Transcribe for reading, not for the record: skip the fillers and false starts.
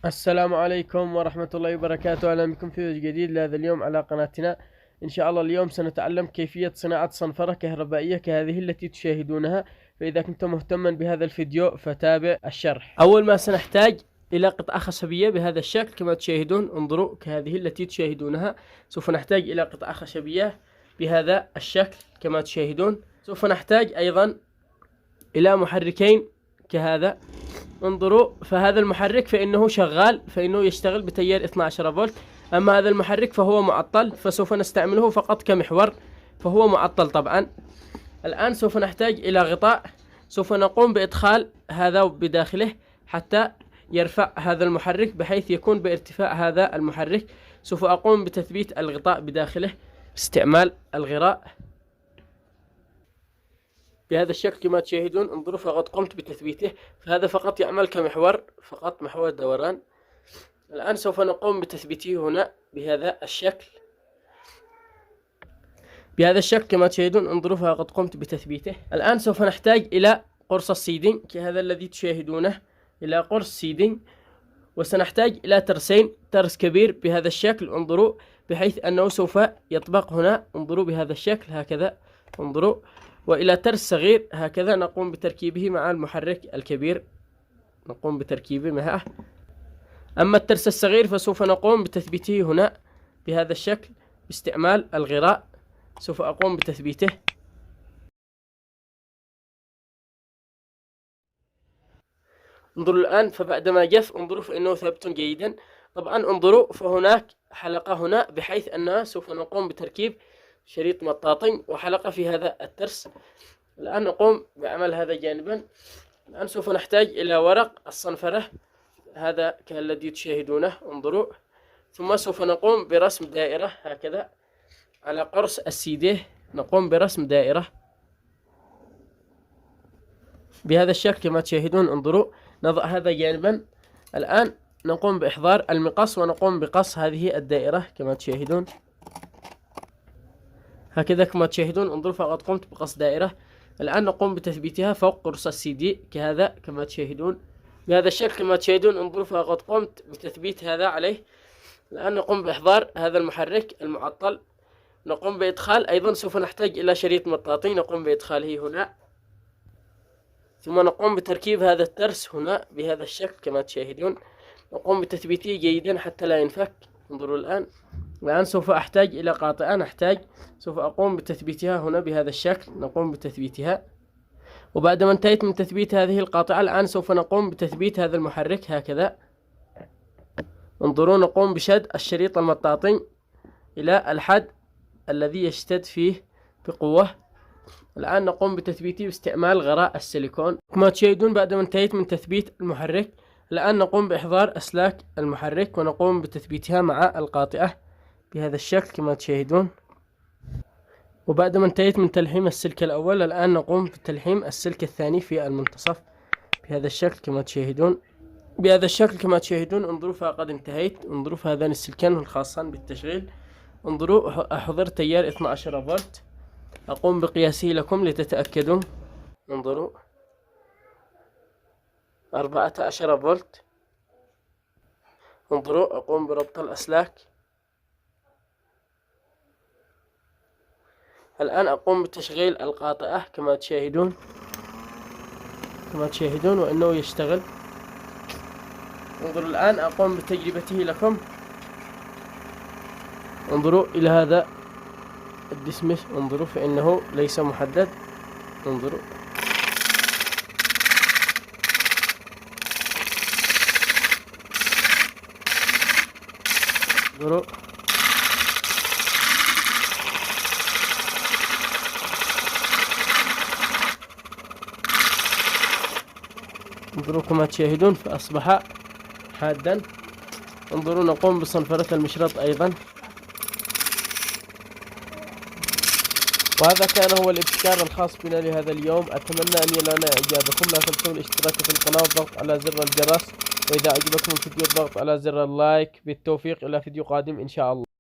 السلام عليكم ورحمة الله وبركاته. أهلا بكم في فيديو جديد لهذا اليوم على قناتنا. إن شاء الله اليوم سنتعلم كيفية صناعة صنفرة كهربائية كهذه التي تشاهدونها. فإذا كنت مهتما بهذا الفيديو فتابع الشرح. أول ما سنحتاج إلى قطعة خشبية بهذا الشكل كما تشاهدون، انظروا كهذه التي تشاهدونها. سوف نحتاج إلى قطعة خشبية بهذا الشكل كما تشاهدون. سوف نحتاج أيضا إلى محركين كهذا. انظروا، فهذا المحرك فإنه شغال، فإنه يشتغل بتيار 12 فولت. أما هذا المحرك فهو معطل، فسوف نستعمله فقط كمحور، فهو معطل طبعا. الآن سوف نحتاج إلى غطاء، سوف نقوم بإدخال هذا بداخله حتى يرفع هذا المحرك بحيث يكون بارتفاع هذا المحرك. سوف أقوم بتثبيت الغطاء بداخله باستعمال الغراء بهذا الشكل كما تشاهدون. انظروا، فقد قمت بتثبيته، فهذا فقط يعمل كمحور، فقط محور دوران. الآن سوف نقوم بتثبيته هنا بهذا الشكل، كما تشاهدون. انظروا، فقد قمت بتثبيته. الآن سوف نحتاج إلى قرص السيدنج كهذا الذي تشاهدونه، إلى قرص سيدنج. وسنحتاج إلى ترسين، ترس كبير بهذا الشكل، انظروا، بحيث أنه سوف يطبق هنا، انظروا بهذا الشكل هكذا، انظروا. وإلى ترس صغير هكذا نقوم بتركيبه مع المحرك الكبير، نقوم بتركيبه معه. أما الترس الصغير فسوف نقوم بتثبيته هنا بهذا الشكل باستعمال الغراء، سوف أقوم بتثبيته. انظروا الآن، فبعدما جف انظروا فإنه ثابت جيدا. طبعا انظروا، فهناك حلقة هنا بحيث أنها سوف نقوم بتركيب شريط مطاطي وحلقة في هذا الترس. الآن نقوم بعمل هذا جانبا. الآن سوف نحتاج إلى ورق الصنفرة هذا كالذي تشاهدونه، انظروا. ثم سوف نقوم برسم دائرة هكذا على قرص السيديه، نقوم برسم دائرة بهذا الشكل كما تشاهدون، انظروا. نضع هذا جانبا. الآن نقوم بإحضار المقص ونقوم بقص هذه الدائرة كما تشاهدون هكذا كما تشاهدون، انظروا، فقد قمت بقص دائرة. الآن نقوم بتثبيتها فوق قرص السي كهذا كما تشاهدون بهذا الشكل كما تشاهدون، انظروا، فقد قمت بتثبيت هذا عليه. الآن نقوم بإحضار هذا المحرك المعطل، نقوم بإدخال أيضا، سوف نحتاج إلى شريط مطاطي، نقوم بإدخاله هنا. ثم نقوم بتركيب هذا الترس هنا بهذا الشكل كما تشاهدون، نقوم بتثبيته جيدا حتى لا ينفك. انظروا الآن سوف أحتاج إلى قاطعة، سوف أقوم بتثبيتها هنا بهذا الشكل، نقوم بتثبيتها. وبعدما انتهيت من تثبيت هذه القاطعة الآن سوف نقوم بتثبيت هذا المحرك هكذا، انظروا. نقوم بشد الشريط المطاطي إلى الحد الذي يشتد فيه بقوة. الآن نقوم بتثبيته باستعمال غراء السيليكون كما تشاهدون. بعدما انتهيت من تثبيت المحرك الآن نقوم بإحضار أسلاك المحرك ونقوم بتثبيتها مع القاطعة بهذا الشكل كما تشاهدون. وبعدما انتهيت من تلحيم السلك الأول الآن نقوم بتلحيم السلك الثاني في المنتصف بهذا الشكل كما تشاهدون، انظروا، فقد انتهيت. انظروا، فهذان السلكان الخاصان بالتشغيل، انظروا، أحضر تيار 12 فولت، أقوم بقياسه لكم لتتأكدوا. انظروا، 14 فولت. انظروا، أقوم بربط الأسلاك. الآن أقوم بتشغيل القاطعة كما تشاهدون وأنه يشتغل. انظروا الآن أقوم بتجربته لكم. انظروا إلى هذا الدسمش، انظروا، فإنه ليس محدد. انظروا، انظروا كما تشاهدون، فأصبح حادا. انظروا، نقوم بصنفرة المشرط أيضا. وهذا كان هو الابتكار الخاص بنا لهذا اليوم. أتمنى أن ينال إعجابكم. لا تنسوا الاشتراك في القناة والضغط على زر الجرس، وإذا عجبكم الفيديو الضغط على زر اللايك. بالتوفيق، إلى فيديو قادم إن شاء الله.